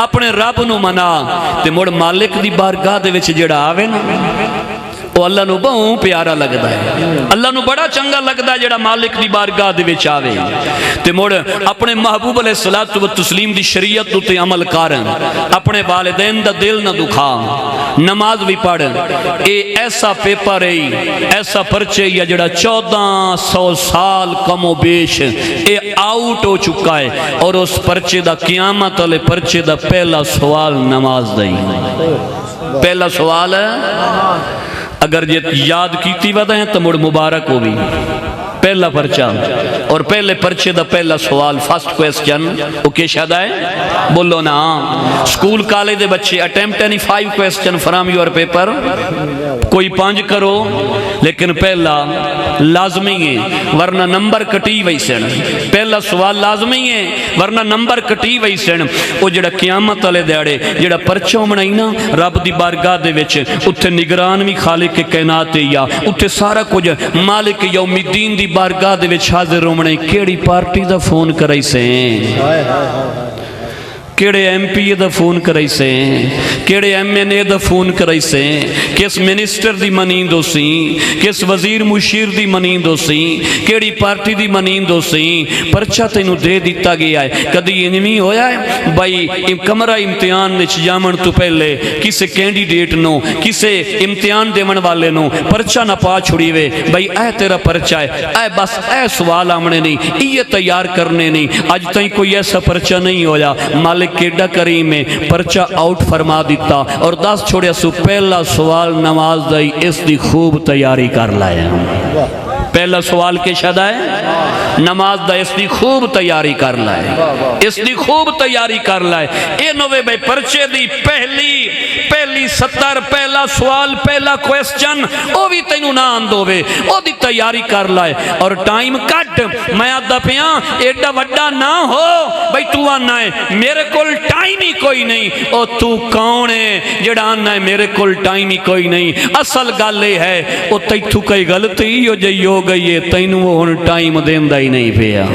اپنے رب نو منا تے مڑ مالک دی بارگاہ دے وچ جڑا آوے نا وہ اللہ نو بہت پیارا لگدا ہے، اللہ نو بڑا چنگا لگدا ہے جڑا مالک دی بارگاہ دے وچ آوے تے مڑ اپنے محبوب علیہ الصلوۃ والتسلیم دی شریعت تے عمل کرن، اپنے والدین دا دل نہ دکھا، نماز بھی پڑھ۔ اے ایسا پیپر ہے، ایسا پرچے یا جڑا 1400 سال کم و بیش اے آؤٹ ہو چکا ہے، اور اس پرچے دا قیامت والے پرچے دا پہلا سوال نماز دا ہی، پہلا سوال ہے۔ اگر یہ یاد کیتی ودا ہے تو مڑ مبارک ہو بھی پہلا پرچہ، اور پہلے پرچے دا پہلا سوال فرسٹ کویسچن وہ کیا شاید ہے؟ بولو نا۔ سکول کالج دے بچے attempt any 5 question from your paper, کوئی 5 کرو لیکن پہلا لازمی ہے ورنہ نمبر کٹی وئی سن، پہلا سوال لازمی ہے ورنہ نمبر کٹی وئی سن۔ وہ جڑا قیامت والے دیڑے جڑا پرچہ بنائی نا رب دی بارگاہ دے وچ، اتھے نگران بھی خالق کائنات یا اتھے سارا کچھ مالک یوم الدین دی بارگاہ دے وچ حاضر ہونے، کیڑی پارٹی دا فون کرائی سے، کیڑے ایم پی اے دا فون کرائی سے، کیڑے ایم این اے دا فون کرائی سے، کس منسٹر دی منیند ہو سی، کس وزیر مشیر دی منیند ہو سی، کیڑی پارٹی دی منیند ہو سی، پرچہ تینوں دے دیتا گیا ہے۔ کدی انمی ہویا ہے بھائی کمرہ امتحان نے جامن تو پہلے کسے کینڈیڈیٹ نو، کسے امتحان دیون والے نو پرچہ نہ پا چھڑی وے بھائی اے تیرا پرچہ ہے، اے بس اے سوال آمنے نہیں، یہ تیار کرنے نہیں، آج تائیں کوئی ایسا پرچہ نہیں ہویا۔ مالک کیڈا کریم ہے پرچہ آؤٹ فرما دیتا اور 10 چھوڑیا سو پہلا سوال نماز دائی، اس دی خوب تیاری کر لائے۔ پہلا سوال کے شدہ ہے نماز دا، اس دی خوب تیاری کر لائے، اس دی خوب تیاری کر لائے۔ اے نوے بھائی پرچے دی پہلی 70 پہلا سوال پہلا کویسچن او بھی تینوں نہ آندھوے، او دی تیاری کر لائے اور ٹائم کٹ۔ میں آدھا پیاں ایڈا وڈا نہ ہو بھائی تو آنا ہے میرے کول ٹائم ہی کوئی نہیں، او تو کون ہے جڑا آنا ہے میرے کول ٹائم ہی کوئی نہیں۔ اصل گالے ہے او تیتھو کئی غلطی ہو جائی ہو گئی ہے، تینوں وہ ہن ٹائم دیندہ ہی نہیں پیا،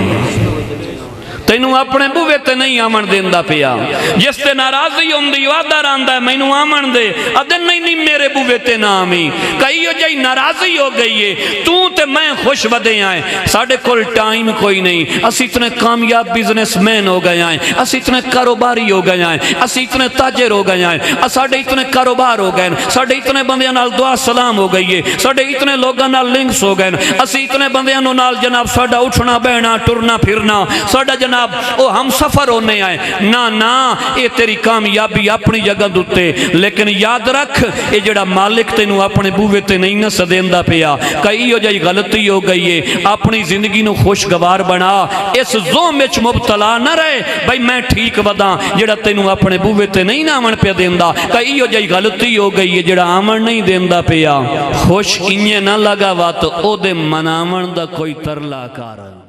تینوں اپنے بوے تے نہیں آمن دیندہ پیا، جس تے ناراضی ہوندی وعدہ راندہ ہے مینوں آمن دے، ادن نہیں میرے بوے تے نامی، کئی ہو جائی ناراضی ہو گئی ہے، تو تے میں خوش بدے آئیں، ساڑھے کل ٹائم کوئی نہیں، اسی اتنے کامیاب بیزنس مین ہو گئے آئیں، اسی اتنے کاروباری ہو گئے آئیں، اسی اتنے تاجر ہو گئے آئیں، ساڑھے اتنے کاروبار ہو گئے، ساڑھے اتنے بندیاں نال دعا سلام ہو گئی ہے، ساڑھے اتنے لوگاں نال لنکس ہو گئے، اسی اتنے بندیاں نال جناب ساڑھا اٹھنا بہنا ٹرنا پھرنا، ساڑھا جناب او ہم سفر ہونے آئے، نا اے تیری کامیابی اپنی جگہ دوتے، لیکن یاد رکھ اے جڑا مالک تینوں اپنے بوے تے نہیں نہ سدیندہ پیا، کئی ہو جائی غلطی ہو گئی ہے، اپنی زندگی نو خوشگوار بنا، اس زوم وچ مبتلا نہ رہے بھائی میں ٹھیک ودا جڑا تینوں اپنے بوے تے نہیں نہ آمن پیا دیندہ، کئی ہو جائی غلطی ہو گئی ہے جڑا آمن نہیں دیندہ پیا، خوش انہیں نہ لگا وا تو او دے منامن دا کوئی ترلا کار